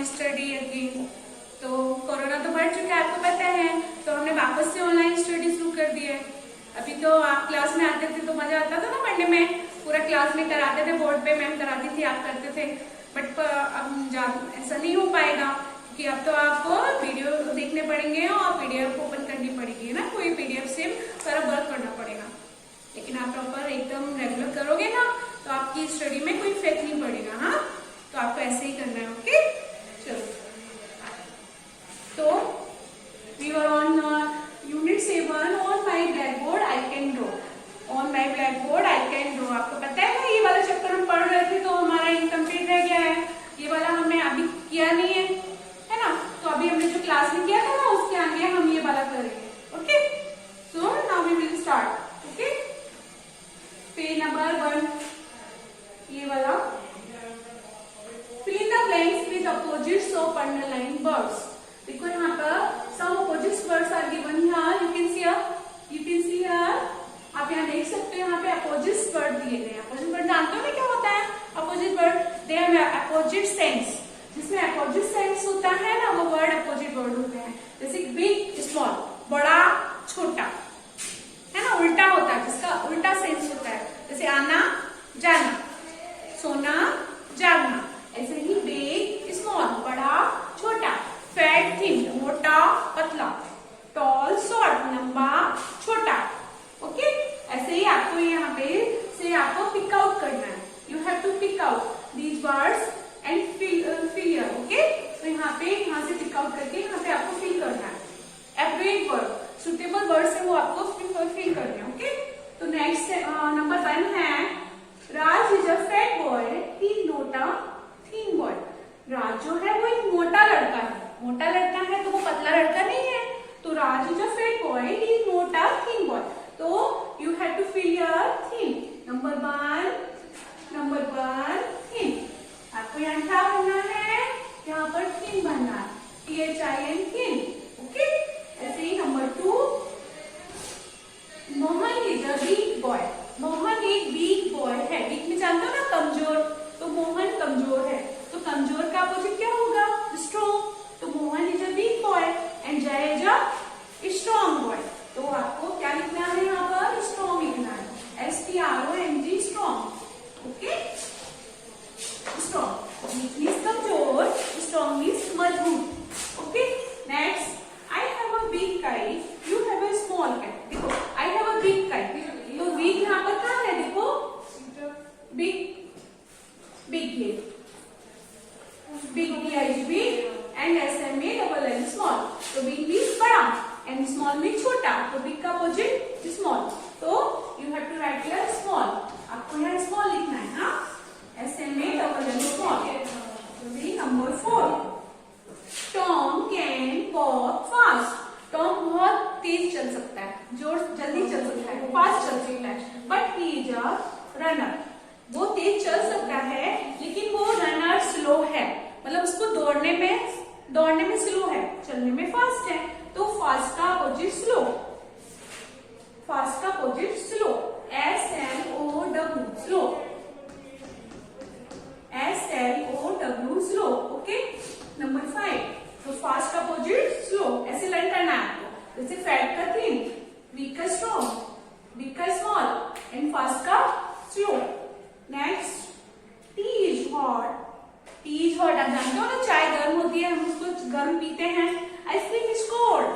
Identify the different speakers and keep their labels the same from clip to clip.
Speaker 1: Study again. तो corona तो बढ़ चुका है, आपको पता है, तो हमने वापस से ऑनलाइन स्टडी शुरू कर दी है। अभी तो आप क्लास में आते थे तो मजा आता था ना पढ़ने में, पूरा क्लास में कराते थे, बोर्ड पे मैम कराती थी, आप करते थे। बट अब ऐसा नहीं हो पाएगा कि अब तो आपको वीडियो देखने पड़ेंगे और पीडीएफ ओपन करनी पड़ेगी, है ना, कोई पीडीएफ से सारा वर्क करना पड़ेगा। लेकिन आप प्रॉपर एकदम रेगुलर करोगे ना तो आपकी स्टडी में कोई इफेक्ट नहीं पड़ेगा। हाँ, तो आपको ऐसे ही करना है। ओके, चलो। तो we were on unit 7 on my blackboard I can draw. On my blackboard I can draw, आपको पता है ना, ये वाला चैप्टर हम पढ़ रहे थे तो हमारा इनकम्प्लीट रह गया है। ये वाला हमने अभी किया नहीं है ना, तो अभी हमने जो क्लास में किया था ना उसके आगे हम ये वाला करेंगे। Okay, so now we will start. Okay, page number 1, ये वाला, fill in the blanks with opposites of underlined words। देखो यहाँ पर some opposite words are given here, you can see here, आप यहाँ देख सकते हो, यहाँ पे opposite word दिए गए हैं। opposite word जानते हो ना क्या होता है? opposite word they have opposite sense, जिसमें opposite sense होता है ना, वो word opposite word होते हैं। जैसे big small, बड़ा छोटा, है ना, उल्टा होता है, जिसका उल्टा सेंस होता है। जैसे आना जाना, सोना जागना। ऐसे ही बिग स्मॉल, बड़ा छोटा, फैट थिन, मोटा पतला, टॉल शॉर्ट, लंबा छोटा। ओके, ऐसे ही आपको यहाँ पे से आपको पिक आउट करना है। You have to pick out these words and fill. Okay, तो यहाँ से पिक आउट करके यहाँ पे आपको फिल करना है। एप्रोप्रिएट वर्ड, सुटेबल वर्ड से वो आपको फिल करना है। ओके, तो नेक्स्ट नंबर 1 है, Raj is a fat boy, he is not a thin boy. Raj जो है वो एक मोटा लड़का है, मोटा लड़का है तो वो पतला लड़का नहीं है। तो Raj is a fat boy, he is not a thin boy. तो you have to fill your thin. Number 1 thin, आपको यहाँ क्या बनना है, यहाँ पर थिन बनना है, THIN थिन। ओके, ऐसे ही number 2, Mohan is a weak boy. Mohan एक वीक बॉय है, वीक में जानते हो ना कमजोर, तो मोहन कमजोर है, तो कमजोर का अपोजिट क्या होगा, स्ट्रॉन्ग। तो Mohan is a weak boy and Jay is a strong boy. तो आपको क्या लिखना है, यहाँ पर स्ट्रॉन्ग लिखना है, STRONG strong. Okay, strong, weak means कमजोर, स्ट्रॉन्ग मीन्स मजबूत। Okay, next, I have a big kite, you have a small kite. देखो, I have a big kite, तो वीक यहाँ पर कहाँ है, देखो बिग, बिग ये big BIG and SMALL small. तो बिग मीन्स बड़ा एंड स्मॉल मीन्स छोटा, तो बिग का अपोजिट स्मॉल। तो you have to write here small, आपको यहाँ स्मॉल लिखना है। हाँ, SMALL small. Number 4, Tom can walk fast. Tom बहुत तेज चल सकता है, जल्दी चल सकता है, फास्ट चल सकता है, but he is a runner. वो तेज चल सकता है लेकिन वो रनर स्लो है, मतलब उसको दौड़ने में स्लो है, चलने में फास्ट है। तो फास्ट का अपोजिट स्लो, फास्ट का opposite slow, SLOW slow, SLOW slow. Okay, number 5, तो फास्ट का अपोजिट स्लो, ऐसे लर्न करना है आपको। जैसे फैट का थिन, वीक का स्ट्रॉन्ग, बिग का स्मॉल एंड फास्ट का slow. Next, T is hot. T is hot, आप जानते हो ना, चाय गर्म होती है, हम उसको गर्म पीते हैं। Ice cream is cold.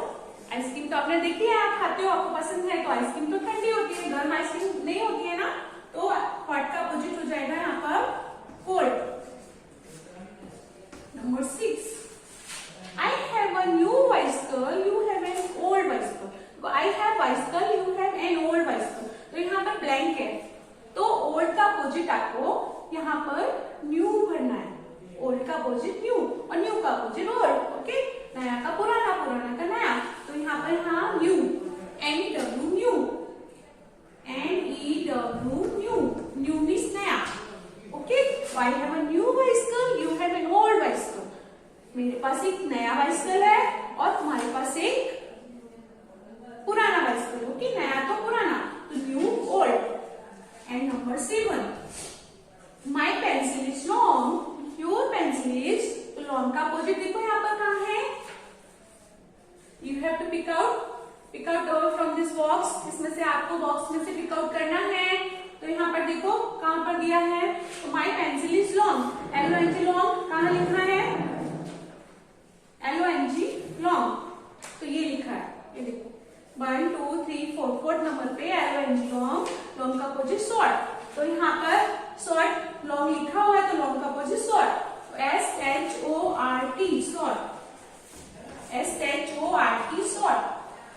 Speaker 1: आइसक्रीम तो आपने देखी है, आप खाते हो, आपको पसंद है, तो आइसक्रीम तो ठंडी होती है, गर्म आइसक्रीम नहीं होती है ना। तो हॉट का अपोजिट हो जाएगा यहाँ पर cold. Number 6, I have a new bicycle, you have an old bicycle। तो I have bicycle, you have an old bicycle। तो यहाँ पर ब्लैंक है, तो ओल्ड का अपोजिट आपको यहाँ पर न्यू भरना है। ओल्ड का अपोजिट न्यू और न्यू का अपोजिट ओल्ड। ओके, नया का पुराना, पुराना का नया, तो यहाँ पर हाँ new, NEW new, NEW new, new means नया। Okay, I have a new bicycle, you have an old bicycle। मेरे पास एक नया बाइसिकल है और तुम्हारे पास एक पुराना बाइसिकल। ओके, नया तो पुराना, तो new old. And number 7, my pencil is long, your pencil is long का अपोजिट देखो यहाँ पर कहाँ है, you have to pick out from this box, इसमें से आपको बॉक्स में से पिक आउट करना है। तो यहाँ पर देखो कहाँ पर दिया है, तो माई pencil is long, LONG long कहाँ लिखा है, LONG लॉन्ग, तो ये लिखा है, ये देखो 1 2 3 4 4th नंबर पे LONG लॉन्ग का अपोजिट शॉर्ट। तो यहाँ पर शॉर्ट लॉन्ग लिखा हुआ है, तो लॉन्ग का opposite short, SHORT short, SHORT short.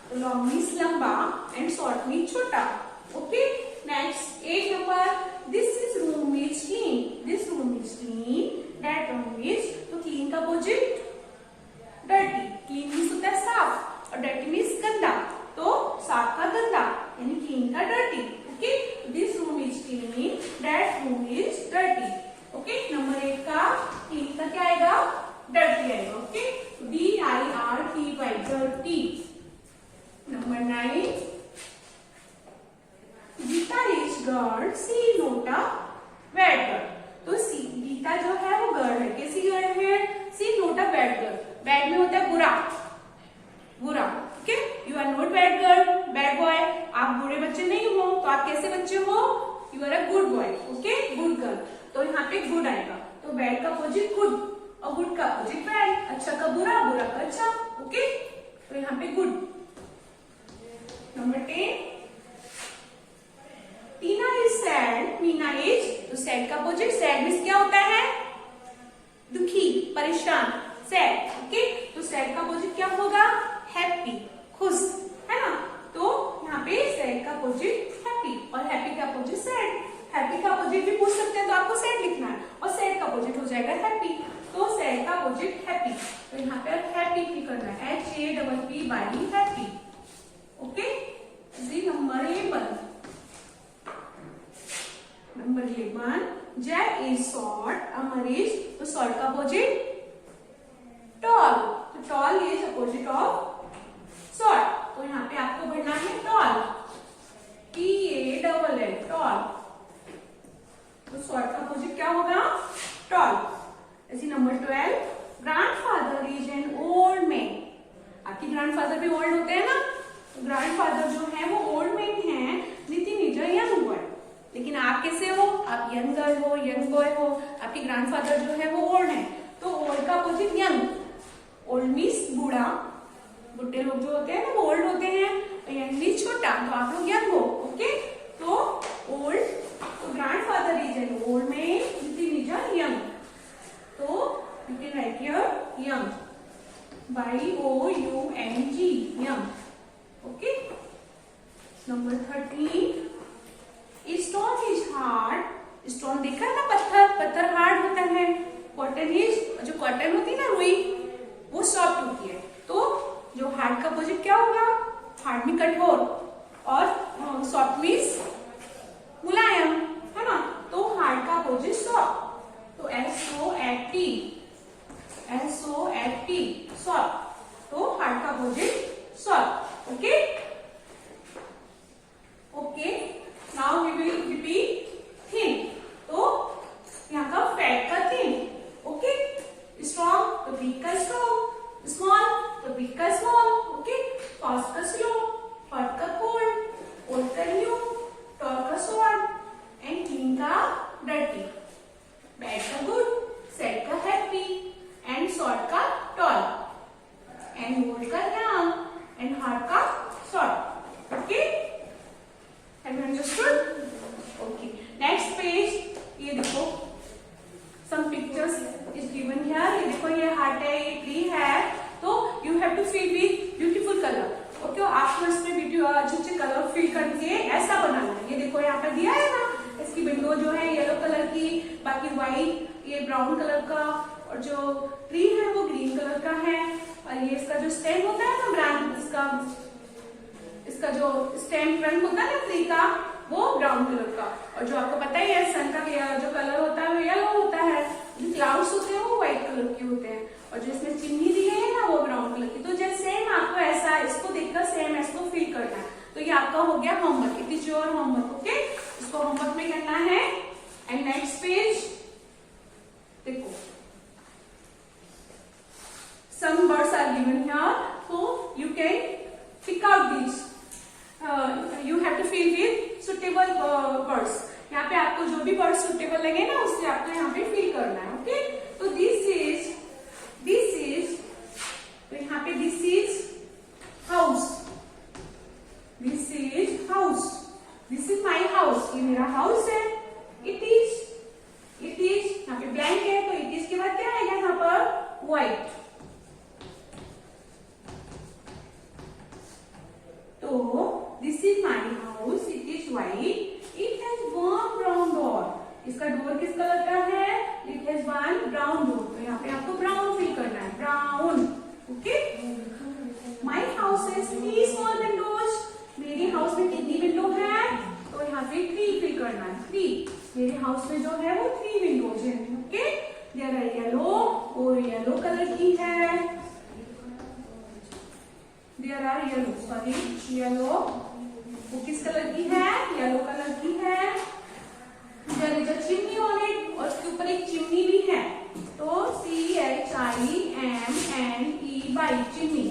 Speaker 1: तो लॉन्ग मीन्स लंबा एंड शॉर्ट मीन्स छोटा। Okay, next 8 number, this is room is clean, this room is clean, that room is, तो क्लीन का अपोजिट डर्टी, क्लीन मीन्स होता है साफ और dirty means गंदा, तो साफ का गंदा यानी क्लीन का dirty. Okay, this room is clean, that room is dirty. Okay, number 8 का क्लीन का क्या आएगा, डर्टी आएगा। Okay, DIRTY dirty. Number 9, Gita is girl, she not a bad girl, तो सी गीता जो है वो गर्ल है, कैसी गर्ल है, she not a bad girl, bad में होता है बुरा, बुरा। Okay, you are not bad girl, bad boy, आप बुरे बच्चे नहीं हो, तो आप कैसे बच्चे हो, you are a good boy. Okay, good girl, तो यहाँ पे गुड आएगा, तो बैड का अपोजिट गुड और गुड का अपोजिट बैड, अच्छा का बुरा, बुरा का अच्छा। ओके, तो यहाँ पे good. Number 10, Tina is sad, Meena is, तो सैड का अपोजिट, सैड मीन्स क्या होता है, दुखी, परेशान, सैड। ओके, तो सैड का अपोजिट क्या होगा, हैप्पी, खुश, है ना, तो यहाँ पे सैड का अपोजिट हैप्पी और हैप्पी का अपोजिट सैड। हैप्पी का अपोजिट भी पूछ सकते हैं, तो आपको सैड लिखना है और सैड का अपोजिट हो जाएगा हैप्पी, तो सैड का अपोजिट हैप्पी, तो यहाँ पे हैप्पी भी करना है, HAPPY happy. Okay, number 11, number 11, जय इज शॉर्ट, अमर इज, तो शॉर्ट का अपोजिट टॉल, तो tall is opposite of short, तो यहाँ पे आपको बढ़ना है टॉल, TALL टॉल, तो शॉर्ट का अपोजिट क्या होगा, टॉल। ऐसी number 12, grandfather is an old man, आपके ग्रैंडफादर भी ओल्ड होते हैं ना, तो ग्रैंडफादर जो है वो ओल्ड मैन है, Nitin is a young boy, लेकिन आप कैसे हो, आप यंग गर्ल हो, यंग बॉय हो, आपके ग्रैंडफादर जो है वो ओल्ड है, तो ओल्ड का अपोजिट यंग, ओल्ड मीन्स बूढ़ा, बुढ़े लोग जो होते हैं ना वो ओल्ड होते हैं, यंग मीन्स छोटा, तो आप लोग यंग हो। ओके, तो ओल्ड, तो grandfather is an old man, Nitin is a young, तो you can write here young, YOUNG young. Okay, number 13, stone is hard, stone देखा है ना, पत्थर, पत्थर हार्ड होता है, कॉटन इज, जो कॉटन होती है ना रुई, वो सॉफ्ट होती है, तो जो हार्ड का अपोजिट क्या होगा, हार्ड में कठोर और सॉफ्ट मीन्स मुलायम, है ना, तो हार्ड का अपोजिट सॉफ्ट, तो SOFT सॉफ्ट, तो हार्ड का opposite soft. Okay, okay, now we will repeat thin, तो यहाँ का फैट का थिन। ओके, स्ट्रॉन्ग तो वीक का स्ट्रॉन्ग, स्मॉल तो वीक का स्मॉल। ओके, फास्ट का स्लो, हॉट का कोल्ड, ओल्ड का न्यू, टॉल का शॉर्ट एंड क्लीन का डर्टी, बैड का गुड, सैड का हैप्पी एंड शॉर्ट का टॉल एंड ओल्ड का यंग एंड हार्ड का short. Okay, have you understood? Okay, next page, ये देखो some pictures is given here, ये देखो ये हार्ट है, ये ट्री है, तो you have to fill with beautiful color। Okay, आपको इसमें वीडियो अच्छे अच्छे कलर फिल करके ऐसा बनाना है। ये देखो यहाँ पर दिया है ना, इसकी विंडो जो है येलो कलर की, बाकी व्हाइट, ये ब्राउन कलर का, और जो ट्री है वो ग्रीन कलर का है, और ये इसका जो स्टेम होता है ना, ब्रांच, इसका जो स्टेम ट्रंक होता है ना ट्री का, वो ब्राउन कलर का, और जो आपको पता ही है सन का जो कलर होता है वो येलो होता है, जो क्लाउड्स होते हैं वो व्हाइट कलर के होते हैं, और जो इसमें चिन्ही दी है ना वो ब्राउन कलर की। तो जैसे सेम आपको ऐसा इसको देखकर सेम इसको फिल करना है। तो ये आपका हो गया homework, it is your homework. Okay, इसको होमवर्क में करना है। एंड नेक्स्ट पेज देखो, given here, so you can pick out these. You have to fill with suitable words. यहाँ पे आपको जो भी वर्ड सुटेबल लगे ना उससे आपको यहाँ पे फिल करना है. ओके, तो दिस इज तो यहाँ पे this is house. This is house. This is my house. ये मेरा हाउस है. इट इज यहाँ पे ब्लैंक है तो इट इज के बाद क्या आएगा यहाँ पर? व्हाइट. तो this is my house. It is white. It has one brown door. इसका डोर किस कलर का है? It has one brown door. तो यहाँ पे आपको ब्राउन फिल करना है. Brown. Okay. My house has three small windows. मेरे हाउस में कितनी विंडो है? तो यहाँ पे 3 फिल करना है. 3. मेरे हाउस में जो है वो 3 विंडोज है. ओके. There are yellow और येलो कलर की है. There are yellow. Sorry, yellow. वो किस कलर की है? येलो कलर की है. There is a chimney on it. और उसके ऊपर एक चिमनी भी है. तो CHIMNEY chimney.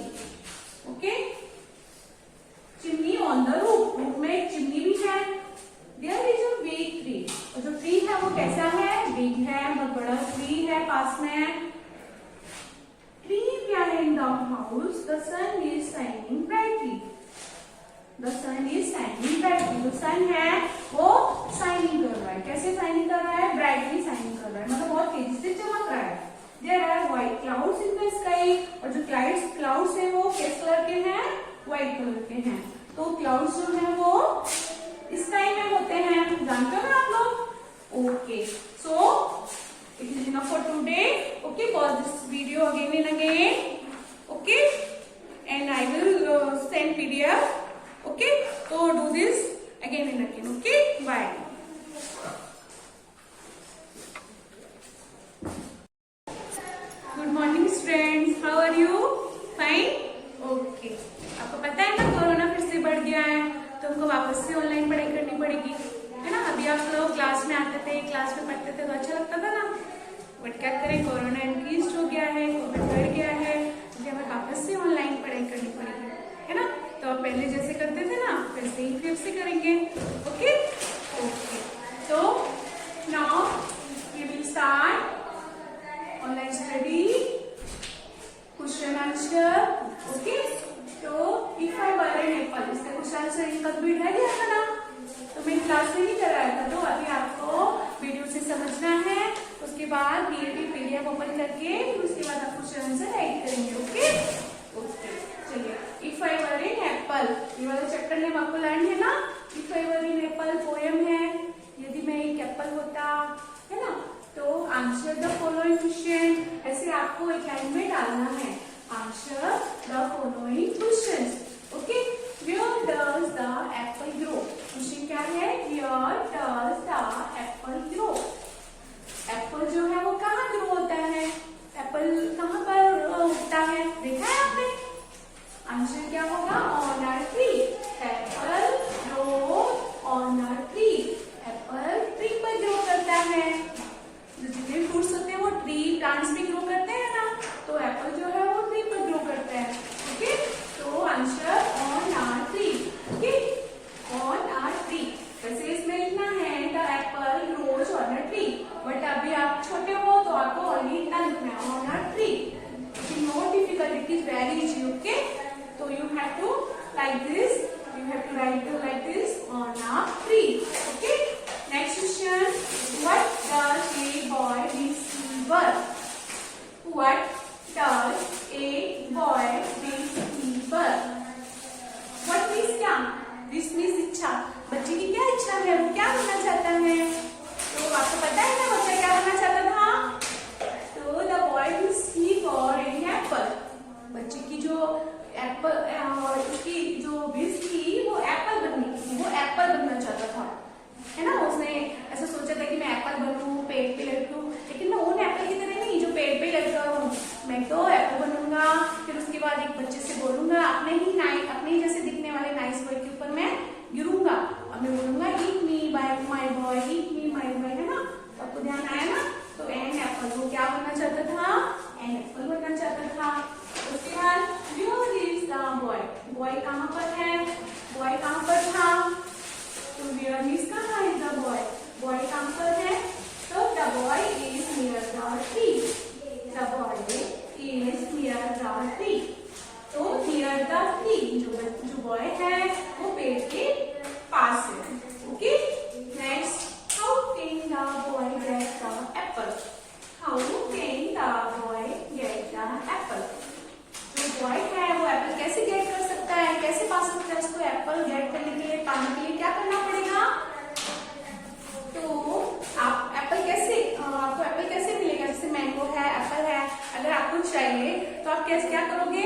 Speaker 1: Okay. Chimney on the roof. Roof में एक चिमनी भी है. There is a big tree. और जो ट्री है वो कैसा है? बिग है. बहुत बड़ा ट्री है पास में. Tree behind the house. The sun is shining brightly. The sun is shining brightly. जो सन है वो शाइनिंग कर रहा है. कैसे शाइनिंग कर रहा है? ब्राइटली शाइनिंग कर रहा है. मतलब बहुत तेजी से चमक रहा है. There are white clouds in the sky. और जो क्लाउड्स है वो किस कलर के हैं? व्हाइट कलर के हैं. तो क्लाउड्स जो है वो स्काई में होते हैं. जानते हो ना आप लोग? Okay. So it is enough for today. Okay, pause this video again and again. Okay, and I will send PDF. Okay, so do this again and again. Okay, bye. Good morning students, how are you? Fine? Okay. आपको पता है ना corona फिर से बढ़ गया है तो हमको वापस से ऑनलाइन पढ़ाई करनी पड़ेगी, है ना. अभी आप लोग क्लास में आते थे, क्लास में पढ़ते थे तो अच्छा लगता था ना. बट क्या करें, कोरोना इंक्रीज हो गया है, कोविड बढ़ गया है, इसलिए हमें वापस से ऑनलाइन पढ़ाई करनी पड़ेगी, है ना. तो आप पहले जैसे करते थे ना वैसे ही फिर से करेंगे. ओके. तो now we will start online study. Question answer. Okay. तो if I were an apple, इसका क्वेश्चन आंसर इनकम्प्लीट रह गया था ना, तो मैंने क्लास में नहीं कराया था. तो अभी आपको वीडियो से समझना है. उसके बाद PDF ओपन करके उसके बाद आप क्वेश्चन आंसर राइट करेंगे. ओके. चलिए. If I were an Apple, ये वाला चैप्टर नेम आपको लर्न है ना. If I were an Apple poem है. यदि मैं एक एप्पल होता, है ना, तो आंसर द फॉलोइंग क्वेश्चन. ऐसे आपको एक लाइन में डालना है. Answer the following question. Okay. Where does the apple grow. Question क्या है? Where does the apple grow. Apple जो है वो कहाँ ग्रो होता है? एप्पल कहाँ पर उगता है? देखा है आपने? आंसर क्या होगा? On a tree. Apple grow on a tree. Apple tree पर ग्रो करता है. जितने फ्रूट्स होते हैं वो ट्री प्लांट्स में ग्रो करते हैं ना, तो एप्पल जो है वो ट्री पर ग्रो करता है. ओके. तो answer on a tree. Okay. On a tree. वैसे इसमें लिखना है the Apple grows on a tree, but अभी आप छोटे हो तो आपको ऑनली इतना लिखना है, on a tree. It is not difficult, it is very easy. Okay. So you have to like this. You have to write like this on a tree. Okay. Next question. What does a boy receive? What does a boy receive? What means क्या? This means इच्छा. बच्चे की क्या इच्छा है? वो क्या बनना चाहता है? तो आपको पता है ना बच्चा क्या बनना चाहता था? तो the boy receive for an apple. बच्चे की जो एप्पल और उसकी जो विश थी वो एप्पल बनने की थी. वो एप्पल बनना चाहता था, है ना. उसने ऐसा सोचा था कि मैं एप्पल बनूं, पेड़ पे लटकूं, लेकिन मैं उन एप्पल की तरह नहीं जो पेड़ पे लटका हूं. मैं तो एप्पल बनूंगा. फिर उसके बाद एक बच्चे से बोलूंगा, अपने ही जैसे दिखने वाले नाइस बॉय के ऊपर मैं गिरूंगा और मैं बोलूंगा eat me by my boy, eat me my boy, है ना. आपको ध्यान आया ना. तो एन एप्पल वो क्या बनना चाहता था? एन एप्पल बनना चाहता था. उसके बाद कैसे क्या करोगे?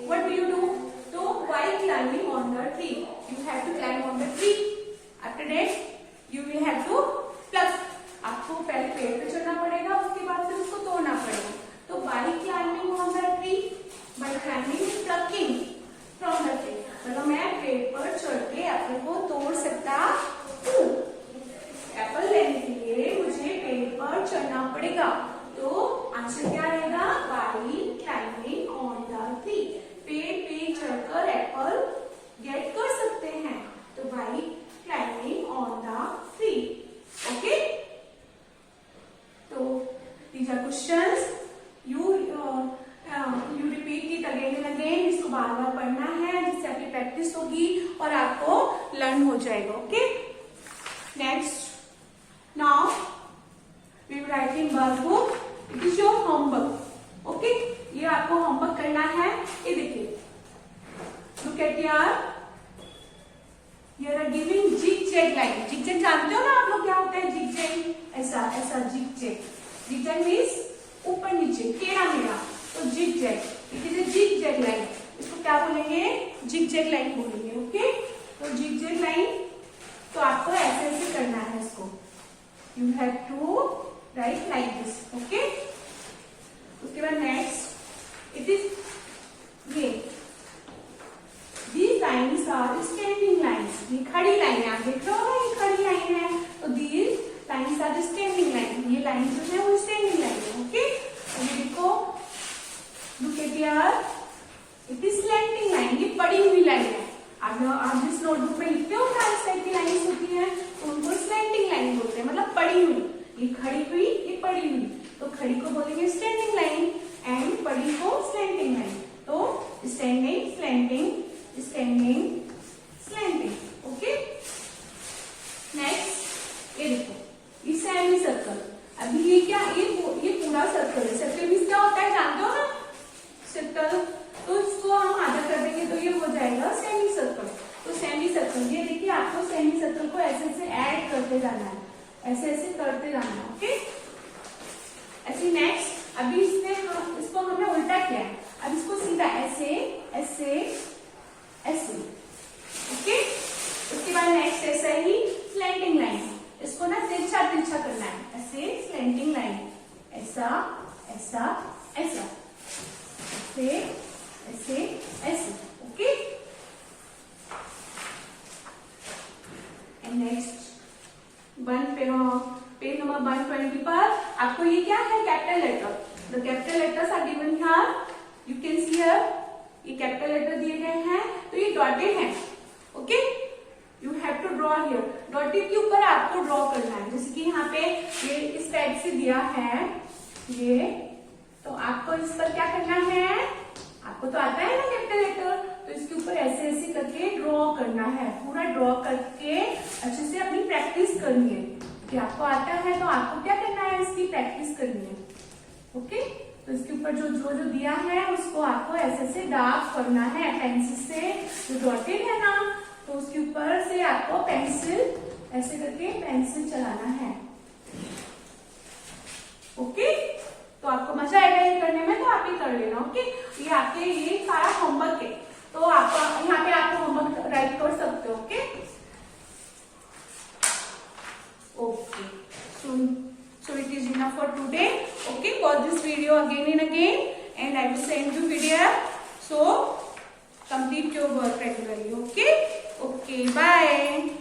Speaker 1: What will you do? तो while climbing on the tree, you have to climb on the tree. After that, you will have to pluck. आपको पहले पेड़ पे चढ़ना पड़ेगा, उसके बाद फिर उसको तोड़ना पड़ेगा. तो while climbing on the tree, by climbing is plucking from the tree. मतलब मैं पेड़ पर चढ़ के एप्पल को तोड़ सकता हूँ. एप्पल लेने के लिए मुझे पेड़ पर चढ़ना पड़ेगा. तो आंसर क्या रहेगा? while climbing on the tree. पेड़ पे चढ़कर एप्पल गेट कर सकते हैं. तो while climbing on the tree. Okay? तो these are questions. You repeat it again and again. इसको बार बार पढ़ना है जिससे आपकी प्रैक्टिस होगी और आपको लर्न हो जाएगा. Okay? Next, now we will write in workbook. It is your homework. Okay? ये आपको होमवर्क करना है. ये देखिए, लुक एट यार, Here are giving zigzag line. Zigzag जानते हो ना आप लोग क्या होता है? zigzag ऐसा ऐसा zigzag. Zigzag means ऊपर नीचे टेढ़ा मेढ़ा. तो zigzag, it is a zigzag line. इसको क्या बोलेंगे? zigzag line बोलेंगे. ओके? तो zigzag line तो आपको ऐसे ऐसे करना है इसको. You have to write like this. Okay? उसके बाद नेक्स्ट, it is ये These lines are standing lines. ये खड़ी लाइन है. आप देख रहे हो ना, ये खड़ी लाइन है. तो these lines are standing line. ये लाइन जो है वो standing line है. ओके? और ये देखो, look at here, it is slanting line. ये पड़ी हुई लाइन है. आप जिस नोटबुक में लिखते हो ना इस टाइप की लाइन्स होती है, तो उनको स्लैंटिंग लाइन बोलते हैं. मतलब पड़ी हुई. ये खड़ी हुई, ये पड़ी हुई. तो खड़ी को बोलेंगे स्टैंडिंग लाइन एंड पड़ी को स्लैंटिंग लाइन. तो standing, slanting, standing, slanting. Okay? Next, ये देखो, ये सेमी सर्कल. अभी ये क्या, ये पूरा सर्कल है. सर्कल मींस क्या होता है जानते हो ना? सर्कल. तो इसको हम आधा कर देंगे तो ये हो जाएगा सेमी सर्कल. तो सेमी सर्कल, ये देखिए, आपको सेमी सर्कल को ऐसे ऐसे ऐड करते जाना है. ऐसे ऐसे करते जाना है. ओके? ऐसे नेक्स्ट, अभी इसको हमने उल्टा किया है. अब इसको सीधा ऐसे ऐसे ऐसे. ओके? उसके बाद नेक्स्ट ऐसा ही स्लैंटिंग लाइन. इसको ना तिरछा तिरछा करना है. ऐसे स्लैंटिंग लाइन. ऐसा ऐसा ऐसा. ऐसे ऐसे ऐसे. Okay? And next page number 120 पर आपको ये क्या है? Capital letter. The capital letters are given here. You can see here, ये कैपिटल लेटर दिए गए हैं. तो ये डॉटेड है. Okay? You have to draw here. Dotted के ऊपर आपको ड्रॉ करना है. जैसे कि यहाँ पे ये इस टाइप से दिया है ये, तो आपको इस पर क्या करना है? आपको तो आता है ना कैपिटल लेटर, तो इसके ऊपर ऐसे ऐसे करके ड्रॉ करना है. पूरा ड्रॉ करके अच्छे से अपनी प्रैक्टिस करनी है. कि आपको आता है तो आपको क्या करना है? इसकी प्रैक्टिस करनी है. ओके? तो इसके ऊपर जो दिया है उसको आपको ऐसे से डार्क करना है पेंसिल से. जो डॉटेड है ना, तो उसके ऊपर से आपको पेंसिल ऐसे करके पेंसिल चलाना है. ओके? तो आपको मजा आएगा ये करने में, तो आप ये कर लेना. ओके? ये आपके ये सारा होमवर्क है. तो आप यहाँ पे आपको होमवर्क राइट कर सकते हो. Okay? Okay, so it is enough for today. Okay, watch this video again and again, and I will send you PDF. So complete your work regularly. Okay? Okay, bye.